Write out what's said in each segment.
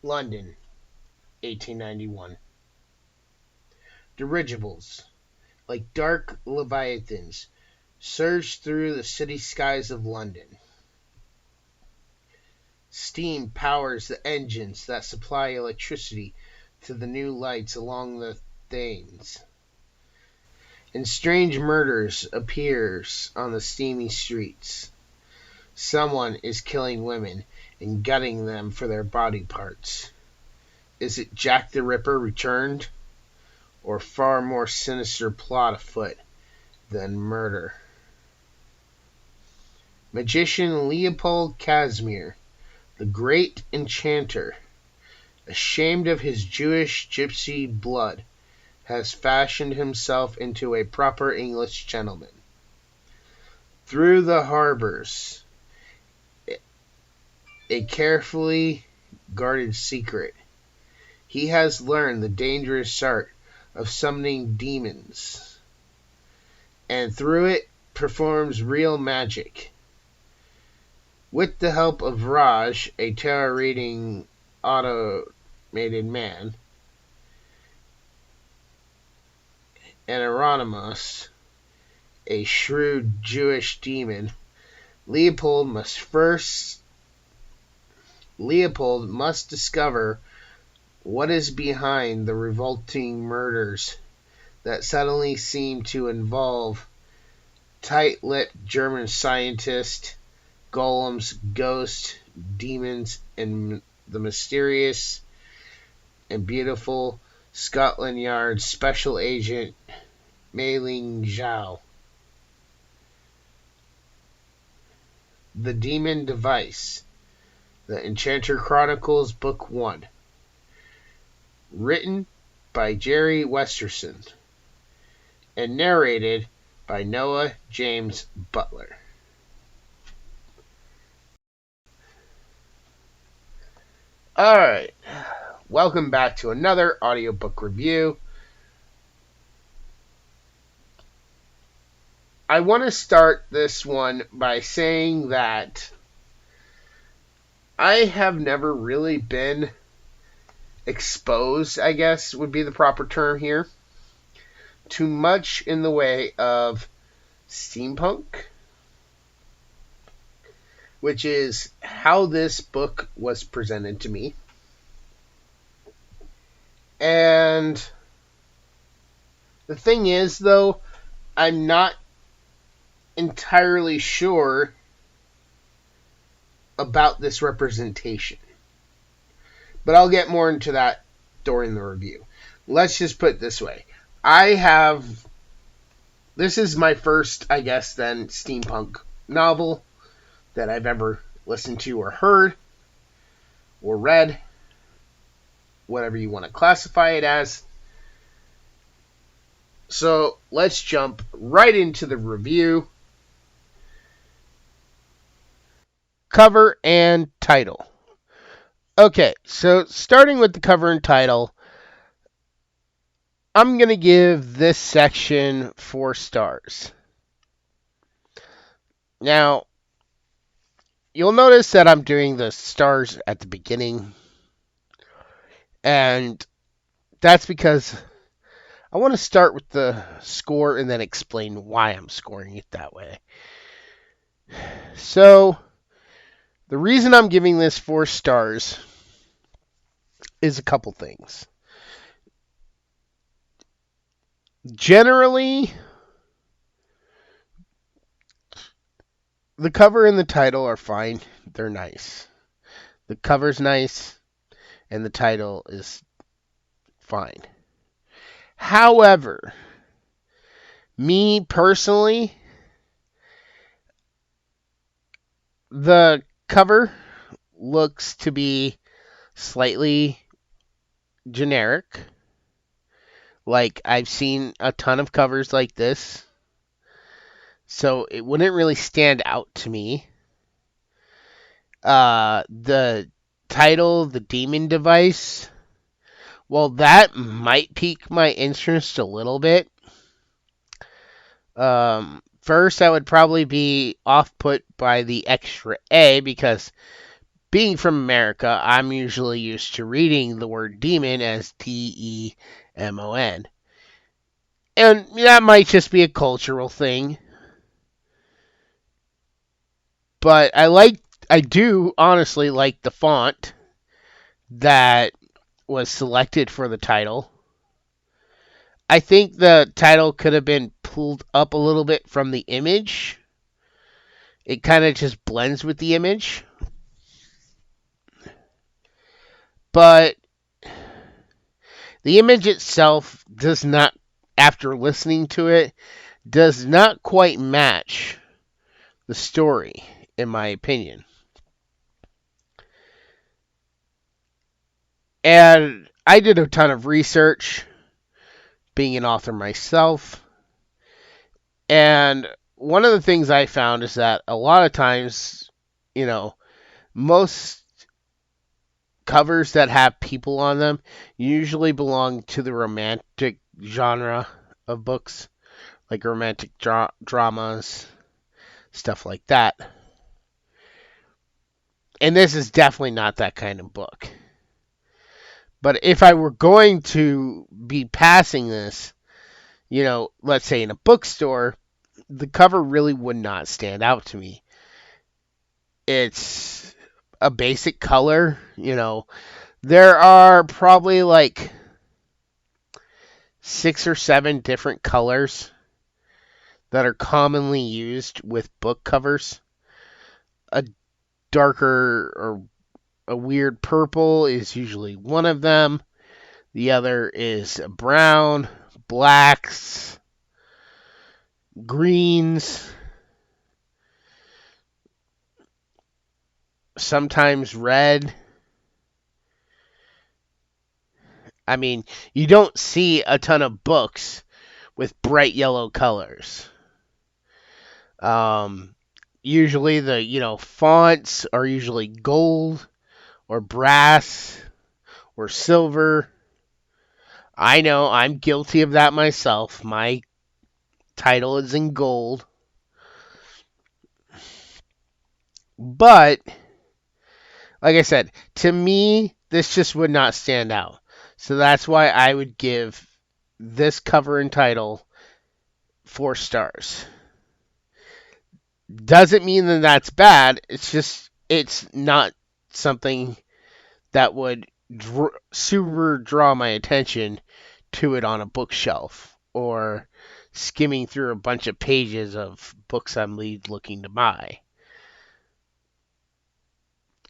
London, 1891. Dirigibles, like dark leviathans, surged through the city skies of London. Steam powers the engines that supply electricity to the new lights along the Thames. And strange murders appears on the steamy streets. Someone is killing women and gutting them for their body parts. Is it Jack the Ripper returned? Or far more sinister plot afoot than murder? Magician Leopold Kazsmer, the Great Enchanter, ashamed of his Jewish-Gypsy blood, has fashioned himself into a proper English gentleman. Through the harbors, a carefully guarded secret, he has learned the dangerous art of summoning demons, and through it performs real magic. With the help of Raj, a tarot-reading automated man, and Eurynomos, a shrewd Jewish demon, Leopold must discover what is behind the revolting murders that suddenly seem to involve tight-lipped German scientists, golems, ghosts, demons, and the mysterious and beautiful Scotland Yard Special Agent Mingli Zhao. The Demon Device. The Enchanter Chronicles, Book 1. Written by Jerry Westerson and narrated by Noah James Butler. Alright, welcome back to another audiobook review. I want to start this one by saying that I have never really been exposed, I guess would be the proper term here, to much in the way of steampunk, which is how this book was presented to me. And the thing is, though, I'm not entirely sure about this representation. But I'll get more into that during the review. Let's just put it this way. This is my first, I guess, then, steampunk novel that I've ever listened to or heard or read, whatever you want to classify it as. So let's jump right into the review. Cover and title. Okay, so starting with the cover and title, I'm going to give this section 4 stars. Now, you'll notice that I'm doing the stars at the beginning, and that's because I want to start with the score and then explain why I'm scoring it that way. So, the reason I'm giving this 4 stars is a couple things. Generally, the cover and the title are fine. They're nice. The cover's nice, and the title is fine. However, me personally, the cover looks to be slightly generic. Like, I've seen a ton of covers like this, so it wouldn't really stand out to me. The title, The Demon Device, well, that might pique my interest a little bit. First, I would probably be off-put by the extra A, because being from America, I'm usually used to reading the word demon as Demon. And that might just be a cultural thing. But I do honestly like the font that was selected for the title. I think the title could have been pulled up a little bit from the image. It kind of just blends with the image. But the image itself does not, after listening to it, does not quite match the story, in my opinion. And I did a ton of research, being an author myself. And one of the things I found is that a lot of times, most covers that have people on them usually belong to the romantic genre of books, like romantic dramas, stuff like that. And this is definitely not that kind of book. But if I were going to be passing this, let's say in a bookstore, the cover really would not stand out to me. It's a basic color, There are probably like 6 or 7 different colors that are commonly used with book covers. A darker or a weird purple is usually one of them. The other is brown, blacks, greens, sometimes red. I mean, you don't see a ton of books with bright yellow colors. Usually the, fonts are usually gold or brass or silver. I know I'm guilty of that myself. My title is in gold. But, like I said, to me, this just would not stand out. So that's why I would give this cover and title 4 stars. Doesn't mean that that's bad. It's just, it's not something that would super draw my attention to it on a bookshelf or skimming through a bunch of pages of books I'm looking to buy.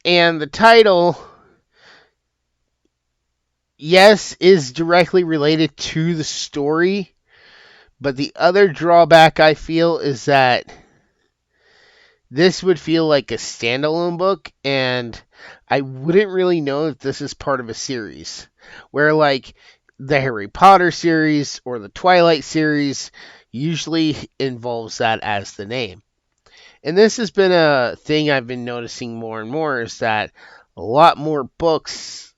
And the title, yes, is directly related to the story, but the other drawback I feel is that this would feel like a standalone book, and I wouldn't really know if this is part of a series. Where, like, the Harry Potter series or the Twilight series usually involves that as the name. And this has been a thing I've been noticing more and more, is that a lot more books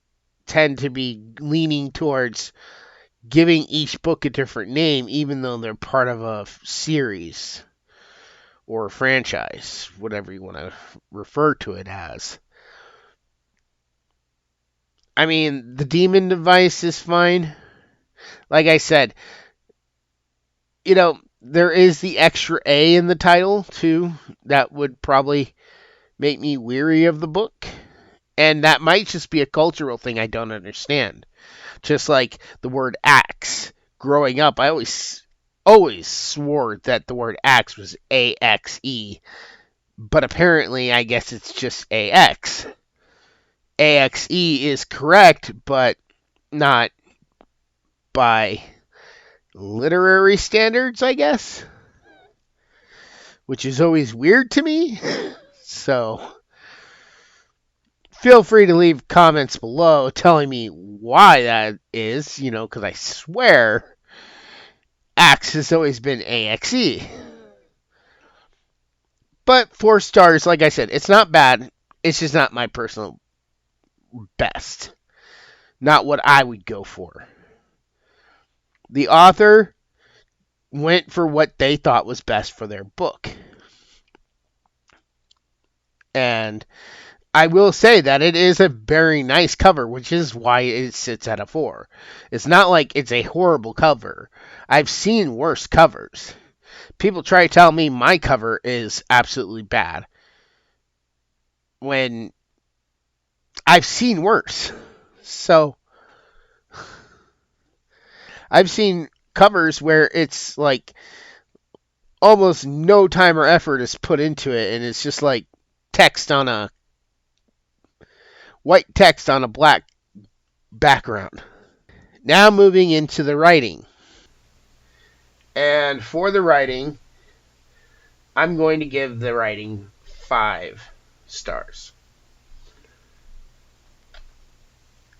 tend to be leaning towards giving each book a different name, even though they're part of a series or a franchise, whatever you want to refer to it as. I mean, the demon device is fine. Like I said, there is the extra A in the title, too. That would probably make me weary of the book. And that might just be a cultural thing I don't understand. Just like the word axe. Growing up, I always swore that the word axe was A-X-E. But apparently, I guess it's just A-X. A-X-E is correct, but not by literary standards, I guess. Which is always weird to me. So, feel free to leave comments below telling me why that is, because I swear axe has always been A-X-E. But 4 stars, like I said, it's not bad. It's just not my personal best. Not what I would go for. The author went for what they thought was best for their book. And I will say that it is a very nice cover, which is why it sits at a 4. It's not like it's a horrible cover. I've seen worse covers. People try to tell me my cover is absolutely bad when I've seen worse. So I've seen covers where it's like almost no time or effort is put into it, and it's just like text on a white text on a black background. Now moving into the writing. And for the writing, I'm going to give the writing 5 stars.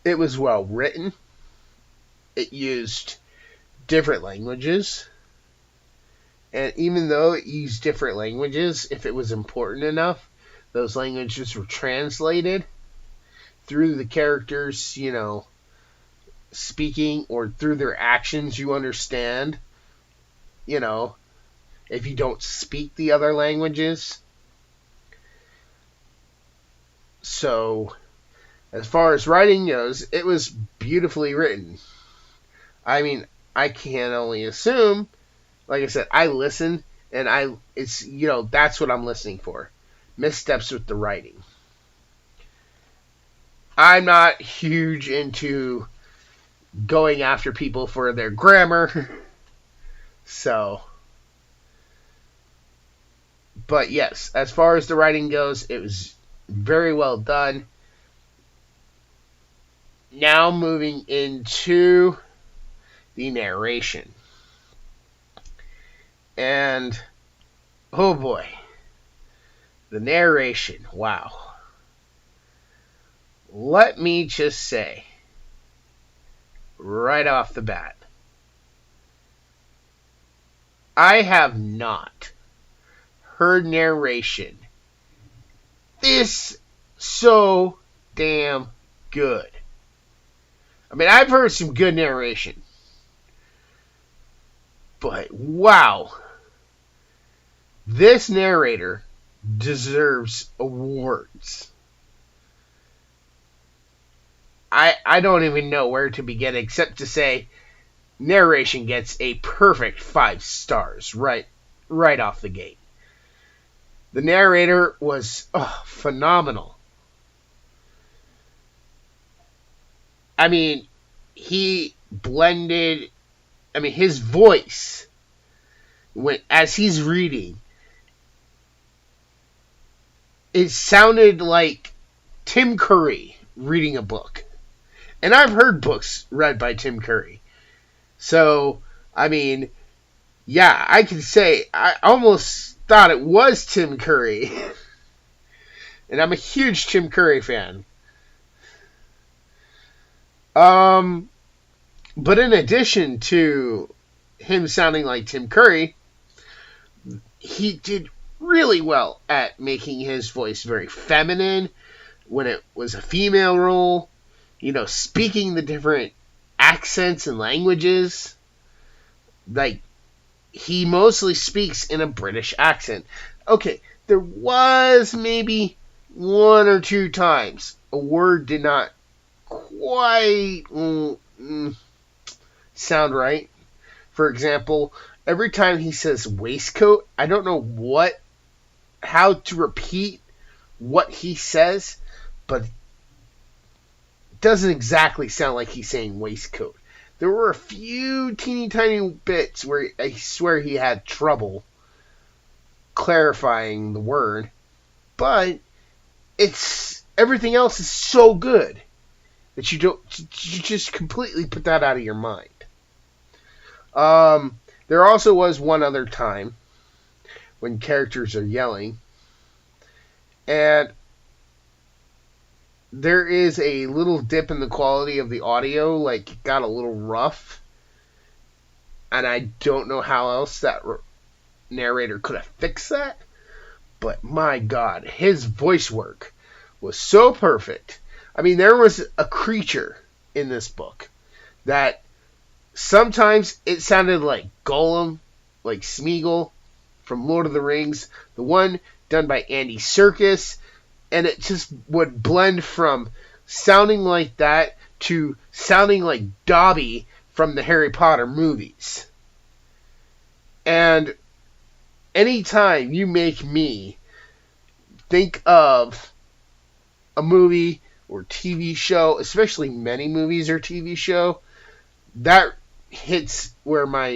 It was well written. It used different languages. And even though it used different languages, if it was important enough, those languages were translated through the characters, speaking, or through their actions, you understand, if you don't speak the other languages. So, as far as writing goes, it was beautifully written. I mean, I can only assume, like I said, I listen, and it's that's what I'm listening for. Missteps with the writing. I'm not huge into going after people for their grammar. So, but yes, as far as the writing goes, it was very well done. Now moving into the narration. And, oh boy, the narration, wow. Let me just say, right off the bat, I have not heard narration this so damn good. I mean, I've heard some good narration, but wow, this narrator deserves awards. I don't even know where to begin except to say narration gets a perfect 5 stars right off the gate. The narrator was phenomenal. I mean, he blended, his voice, as he's reading, it sounded like Tim Curry reading a book. And I've heard books read by Tim Curry. So, yeah, I can say I almost thought it was Tim Curry. And I'm a huge Tim Curry fan. But in addition to him sounding like Tim Curry, he did really well at making his voice very feminine when it was a female role, speaking the different accents and languages. Like, he mostly speaks in a British accent. Okay, there was maybe 1 or 2 times a word did not quite sound right. For example, every time he says waistcoat, I don't know how to repeat what he says, but it doesn't exactly sound like he's saying waistcoat. There were a few teeny tiny bits where I swear he had trouble clarifying the word, but everything else is so good that you just completely put that out of your mind. There also was one other time when characters are yelling, and there is a little dip in the quality of the audio, like it got a little rough, and I don't know how else that narrator could have fixed that, but my God, his voice work was so perfect. There was a creature in this book that sometimes it sounded like Golem, like Smeagol from Lord of the Rings. The one done by Andy Serkis, And it just would blend from sounding like that to sounding like Dobby from the Harry Potter movies. And anytime you make me think of a movie or TV show, especially many movies or TV show, that hits where my,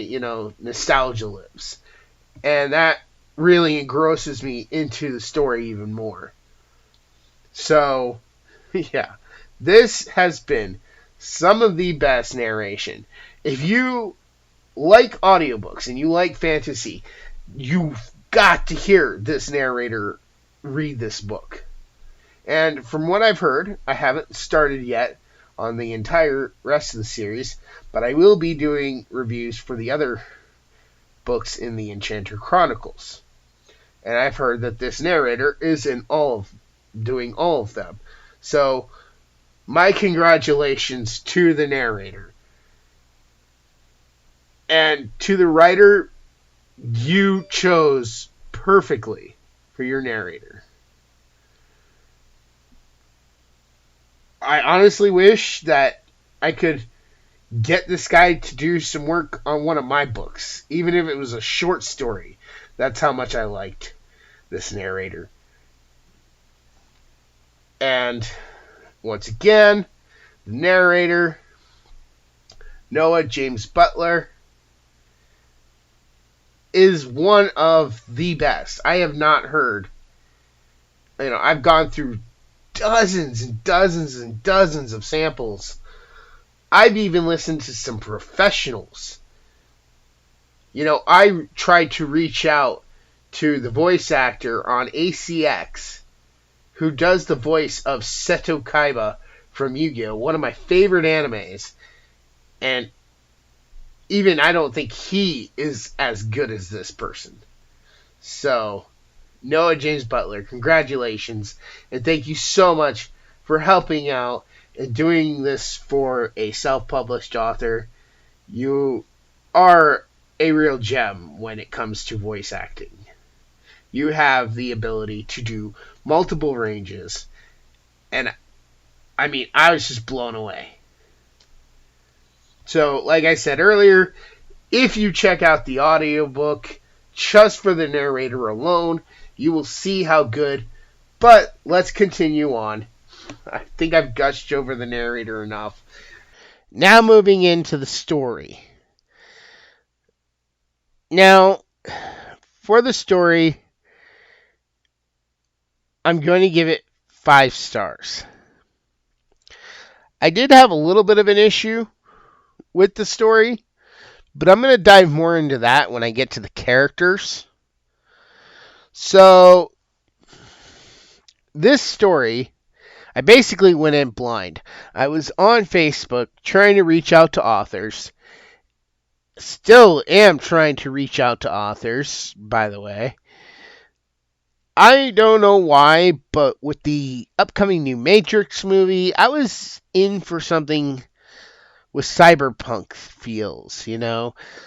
nostalgia lives. And that really engrosses me into the story even more. So, yeah, this has been some of the best narration. If you like audiobooks and you like fantasy, you've got to hear this narrator read this book. And from what I've heard, I haven't started yet on the entire rest of the series, but I will be doing reviews for the other books in the Enchanter Chronicles. And I've heard that this narrator is doing all of them. So, my congratulations to the narrator. And to the writer, you chose perfectly for your narrator. I honestly wish that I could get this guy to do some work on one of my books, even if it was a short story. That's how much I liked this narrator. And once again, the narrator, Noah James Butler, is one of the best. I have not heard, I've gone through dozens and dozens and dozens of samples. I've even listened to some professionals. I tried to reach out to the voice actor on ACX who does the voice of Seto Kaiba from Yu-Gi-Oh!, one of my favorite animes. And even I don't think he is as good as this person. So, Noah James Butler, congratulations. And thank you so much for helping out and doing this for a self-published author. You are a real gem when it comes to voice acting. You have the ability to do multiple ranges. And, I was just blown away. So, like I said earlier, if you check out the audiobook, just for the narrator alone, you will see how good. But let's continue on. I think I've gushed over the narrator enough. Now moving into the story. Now, for the story, I'm going to give it 5 stars. I did have a little bit of an issue with the story, but I'm going to dive more into that when I get to the characters. So, this story, I basically went in blind. I was on Facebook trying to reach out to authors. Still am trying to reach out to authors, by the way. I don't know why, but with the upcoming new Matrix movie, I was in for something with cyberpunk feels,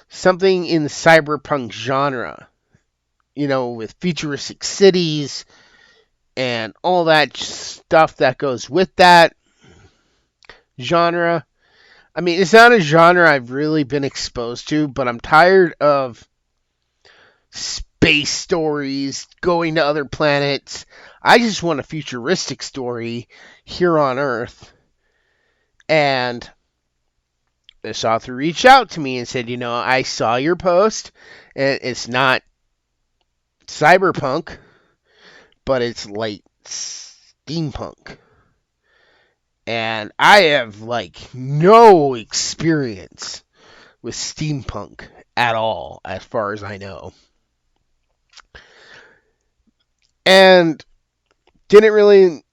something in the cyberpunk genre, with futuristic cities and all that stuff that goes with that genre. It's not a genre I've really been exposed to, but I'm tired of space stories, going to other planets. I just want a futuristic story here on Earth. And this author reached out to me and said, I saw your post, and it's not cyberpunk, but it's light steampunk. And I have, no experience with steampunk at all, as far as I know. And didn't really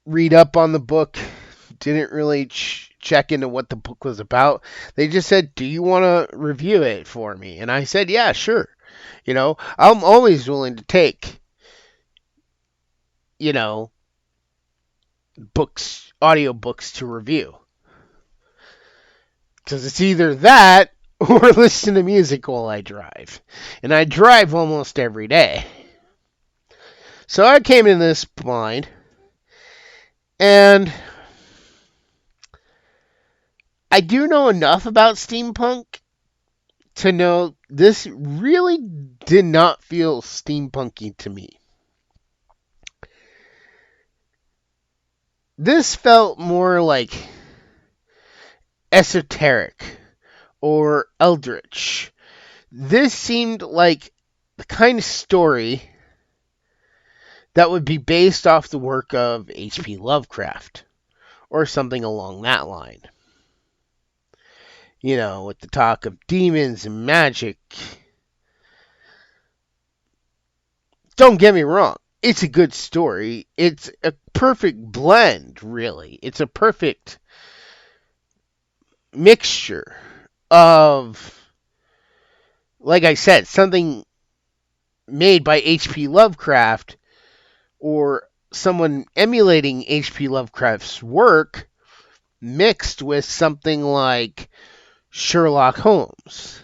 read up on the book, didn't really check into what the book was about. They just said, do you want to review it for me? And I said, yeah, sure. I'm always willing to take, audiobooks to review. Because it's either that or listen to music while I drive. And I drive almost every day. So I came in this blind, and I do know enough about steampunk to know this really did not feel steampunky to me. This felt more like esoteric or eldritch. This seemed like the kind of story that would be based off the work of H.P. Lovecraft or something along that line. You know, with the talk of demons and magic. Don't get me wrong. It's a good story. It's a perfect blend, really. It's a perfect mixture of, like I said, something made by H.P. Lovecraft or someone emulating H.P. Lovecraft's work mixed with something like Sherlock Holmes.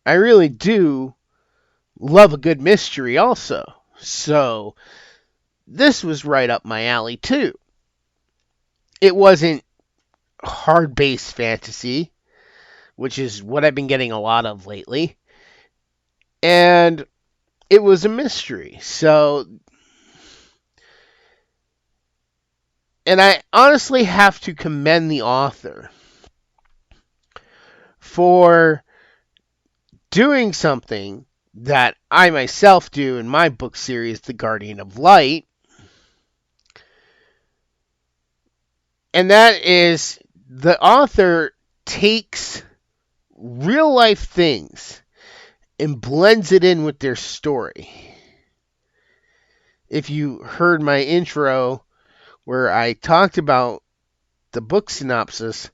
I really do love a good mystery also. So this was right up my alley too. It wasn't hard-based fantasy, which is what I've been getting a lot of lately. And it was a mystery. So, and I honestly have to commend the author for doing something that I myself do in my book series, The Guardian of Light. And that is, the author takes real life things and blends it in with their story. If you heard my intro where I talked about the book synopsis,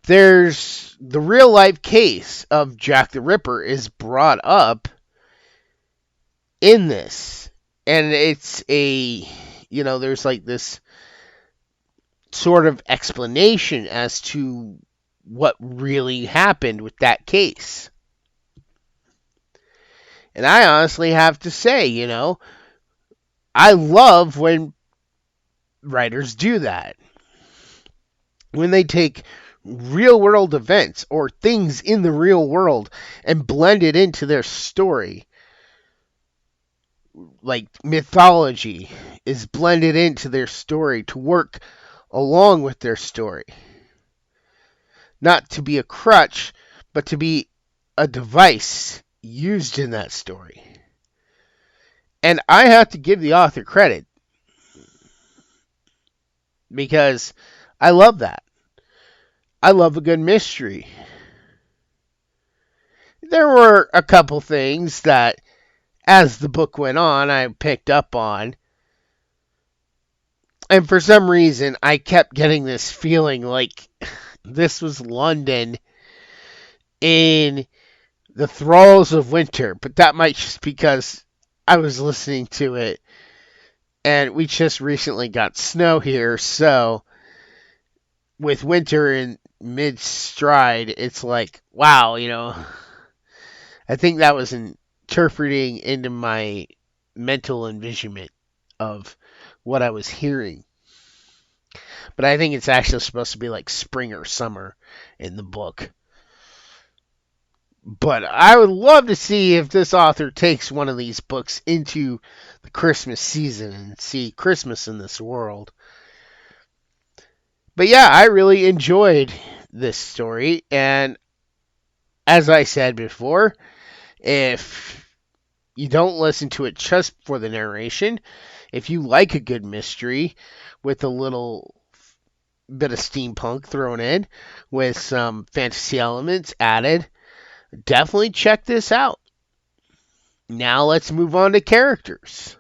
there's the real life case of Jack the Ripper is brought up in this. And it's there's like this sort of explanation as to what really happened with that case. And I honestly have to say, I love when writers do that. When they take real world events or things in the real world and blend it into their story. Like mythology is blended into their story to work along with their story. Not to be a crutch, but to be a device used in that story. And I have to give the author credit, because I love that. I love a good mystery. There were a couple things that, as the book went on, I picked up on. And for some reason, I kept getting this feeling like this was London in the thralls of winter. But that might just because I was listening to it. And we just recently got snow here. So with winter in mid-stride, it's like, wow, I think that was interpreting into my mental envisionment of what I was hearing. But I think it's actually supposed to be like spring or summer in the book. But I would love to see if this author takes one of these books into the Christmas season and see Christmas in this world. But yeah, I really enjoyed this story. And as I said before, if you don't listen to it just for the narration, if you like a good mystery with a little bit of steampunk thrown in with some fantasy elements added, definitely check this out. Now let's move on to characters.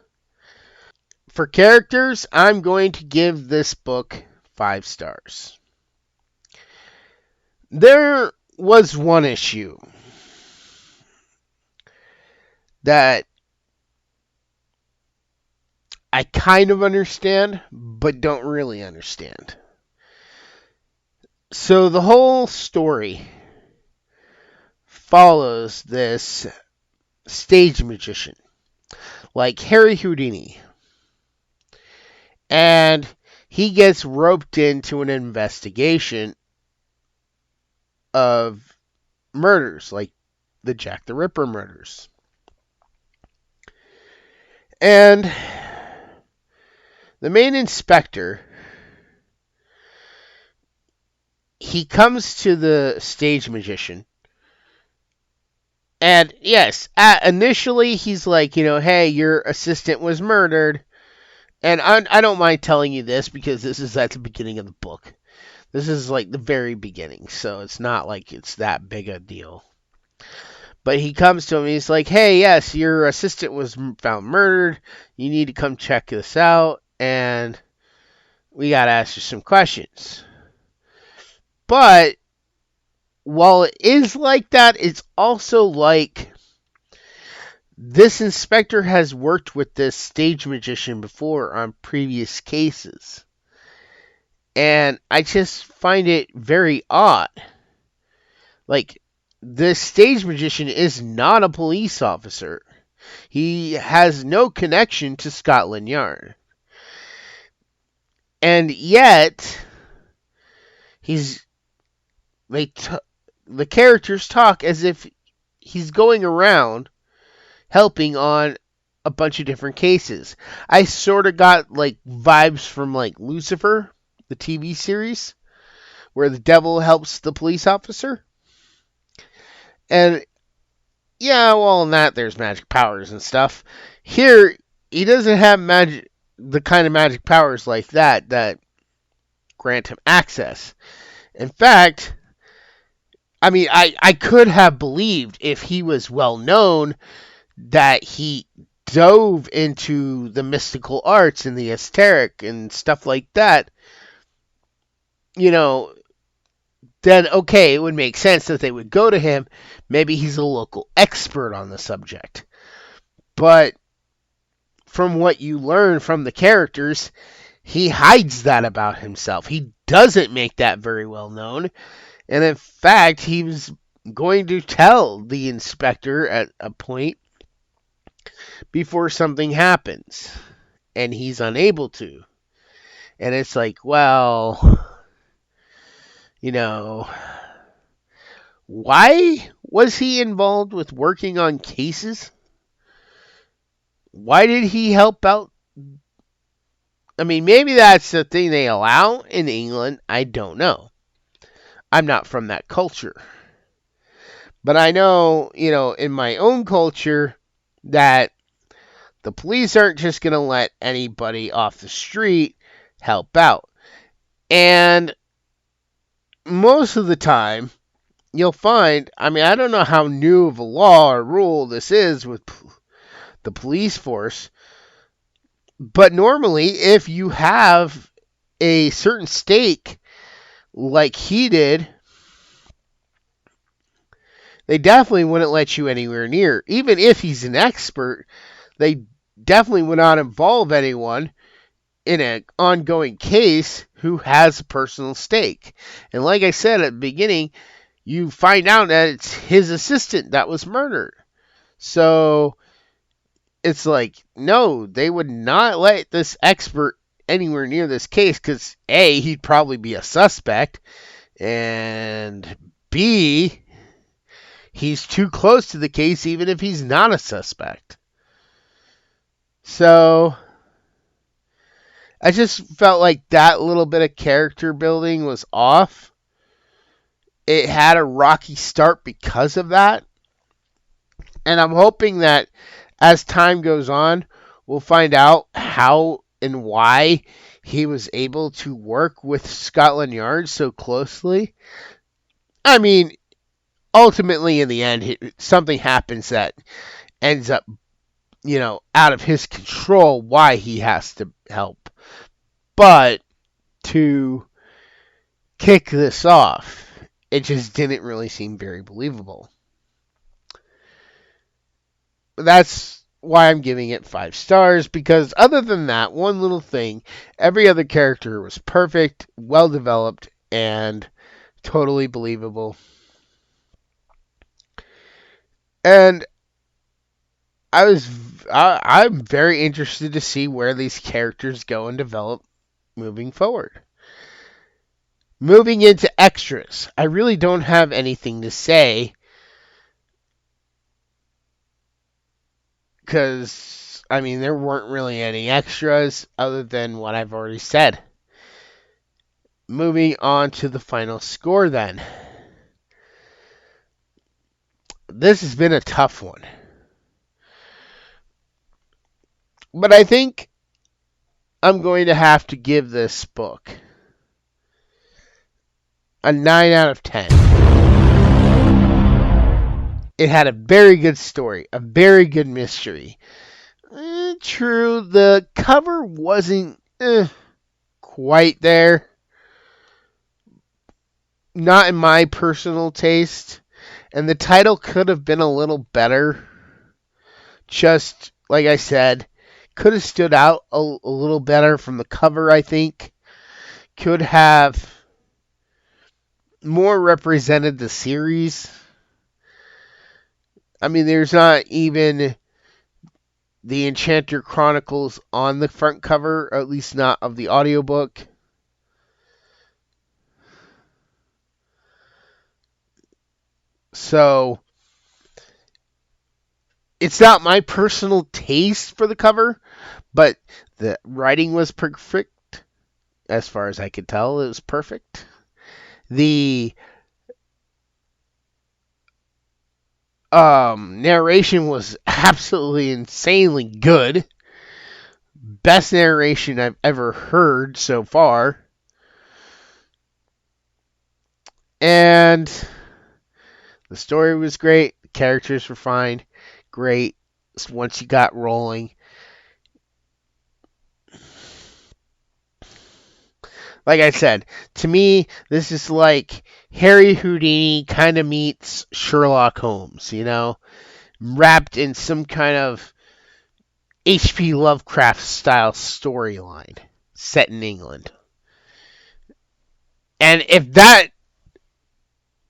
For characters, I'm going to give this book 5 stars. There was one issue that I kind of understand, but don't really understand. So the whole story follows this stage magician, like Harry Houdini. And he gets roped into an investigation of murders, like the Jack the Ripper murders. And the main inspector, he comes to the stage magician. And yes, initially he's like, hey, your assistant was murdered. And I don't mind telling you this because this is at the beginning of the book. This is like the very beginning, so it's not like it's that big a deal. But he comes to him and he's like, hey, yes, your assistant was found murdered. You need to come check this out, and we got to ask you some questions. But while it is like that, it's also like this inspector has worked with this stage magician before on previous cases. And I just find it very odd. Like, this stage magician is not a police officer. He has no connection to Scotland Yard. And yet, the characters talk as if he's going around helping on a bunch of different cases. I sort of got like vibes from like Lucifer, the TV series, where the devil helps the police officer. And yeah, well, in that there's magic powers and stuff. Here, he doesn't have the kind of magic powers like that grant him access. In fact, I mean, I could have believed if he was well known that he dove into the mystical arts and the esoteric and stuff like that, then okay, it would make sense that they would go to him. Maybe he's a local expert on the subject. But from what you learn from the characters, he hides that about himself. He doesn't make that very well known. And in fact, he was going to tell the inspector at a point before something happens, and he's unable to. And it's like, well, why was he involved with working on cases? Why did he help out? I mean, maybe that's the thing they allow in England. I don't know. I'm not from that culture. But I know, in my own culture, that the police aren't just going to let anybody off the street help out. And most of the time, you'll find, I mean, I don't know how new of a law or rule this is with the police force, but normally if you have a certain stake like he did, they definitely wouldn't let you anywhere near. Even if he's an expert, they definitely would not involve anyone in an ongoing case who has a personal stake. And like I said at the beginning, you find out that it's his assistant that was murdered. So it's like, no, they would not let this expert anywhere near this case because A, he'd probably be a suspect, and B, he's too close to the case even if he's not a suspect. So I just felt like that little bit of character building was off. It had a rocky start because of that. And I'm hoping that as time goes on, we'll find out how and why he was able to work with Scotland Yard so closely. I mean, ultimately in the end, something happens that ends up, out of his control why he has to help. But to kick this off, it just didn't really seem very believable. That's why I'm giving it 5 stars, because other than that one little thing, every other character was perfect, well developed, and totally believable. And I'm very interested to see where these characters go and develop moving forward. Moving into extras, I really don't have anything to say because I mean there weren't really any extras other than what I've already said. Moving on to the final score then. This has been a tough one. But I think I'm going to have to give this book a 9 out of 10. It had a very good story, a very good mystery. True, the cover wasn't quite there. Not in my personal taste. And the title could have been a little better. Just, like I said, could have stood out a little better from the cover, I think. Could have more represented the series. I mean, there's not even the Enchanter Chronicles on the front cover, or at least not of the audiobook. So, it's not my personal taste for the cover, but the writing was perfect. As far as I could tell, it was perfect. The narration was absolutely insanely good. Best narration I've ever heard so far. And the story was great. The characters were fine. Great. Once you got rolling. Like I said, to me, this is like Harry Houdini kind of meets Sherlock Holmes, you know? Wrapped in some kind of H.P. Lovecraft style storyline set in England. And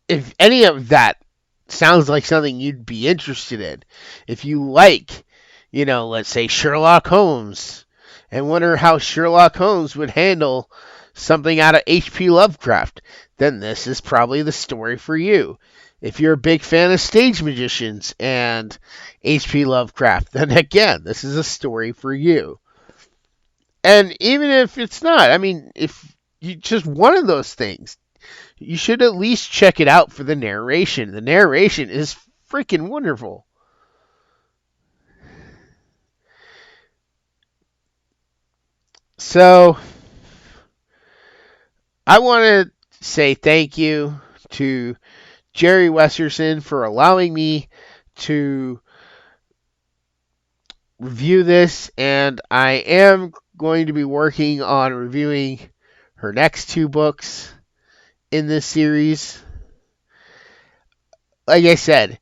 if any of that sounds like something you'd be interested in, if you like, you know, let's say Sherlock Holmes, and wonder how Sherlock Holmes would handle something out of H.P. Lovecraft, then this is probably the story for you. If you're a big fan of stage magicians and H.P. Lovecraft, then again, this is a story for you. And even if it's not, I mean, if you just one of those things, you should at least check it out for the narration. The narration is freaking wonderful. So, I want to say thank you to Jerry Westerson for allowing me to review this, and I am going to be working on reviewing her next two books in this series. Like I said,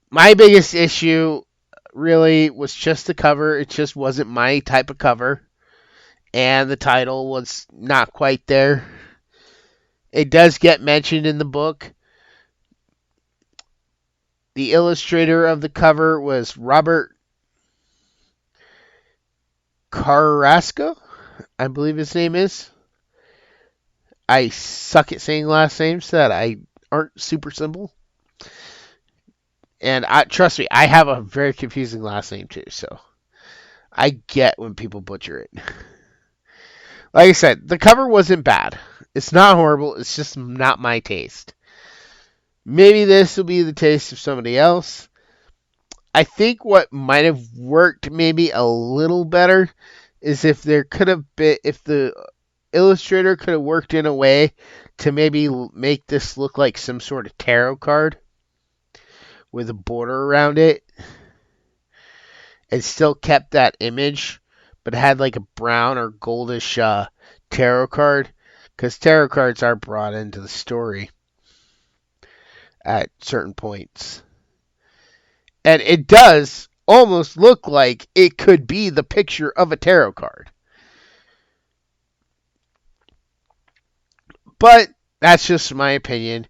my biggest issue really was just the cover. It just wasn't my type of cover, and the title was not quite there. It does get mentioned in the book. The illustrator of the cover was Robert Carrasco, I believe his name is. I suck at saying last names that I aren't super simple. And trust me, I have a very confusing last name too, so I get when people butcher it. Like I said, the cover wasn't bad. It's not horrible, it's just not my taste. Maybe this will be the taste of somebody else. I think what might have worked maybe a little better is if there could have been, if the illustrator could have worked in a way to maybe make this look like some sort of tarot card with a border around it and still kept that image, but had like a brown or goldish tarot card, because tarot cards are brought into the story at certain points. And it does almost look like it could be the picture of a tarot card. But that's just my opinion.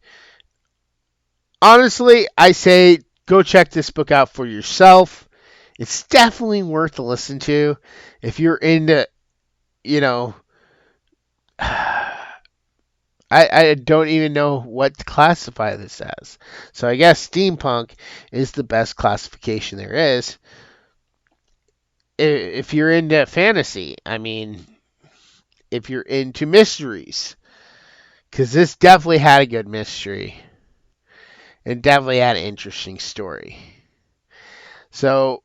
Honestly, I say go check this book out for yourself. It's definitely worth a listen to if you're into, you know, I don't even know what to classify this as. So I guess steampunk is the best classification there is. If you're into fantasy, I mean, if you're into mysteries, because this definitely had a good mystery. It definitely had an interesting story. So,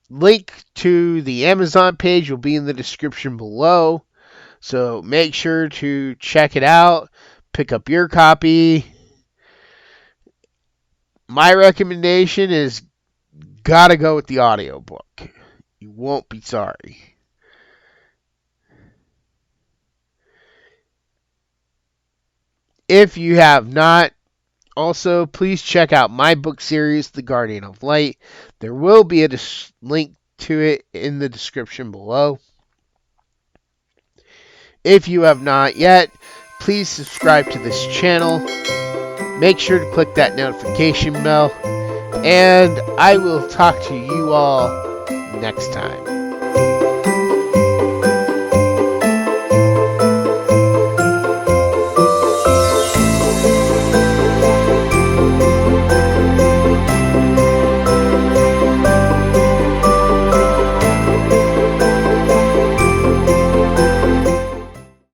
link to the Amazon page will be in the description below. So make sure to check it out. Pick up your copy. My recommendation is gotta go with the audiobook. You won't be sorry. If you have not, also please check out my book series, The Guardian of Light. There will be a link to it in the description below. If you have not yet, please subscribe to this channel. Make sure to click that notification bell. And I will talk to you all next time.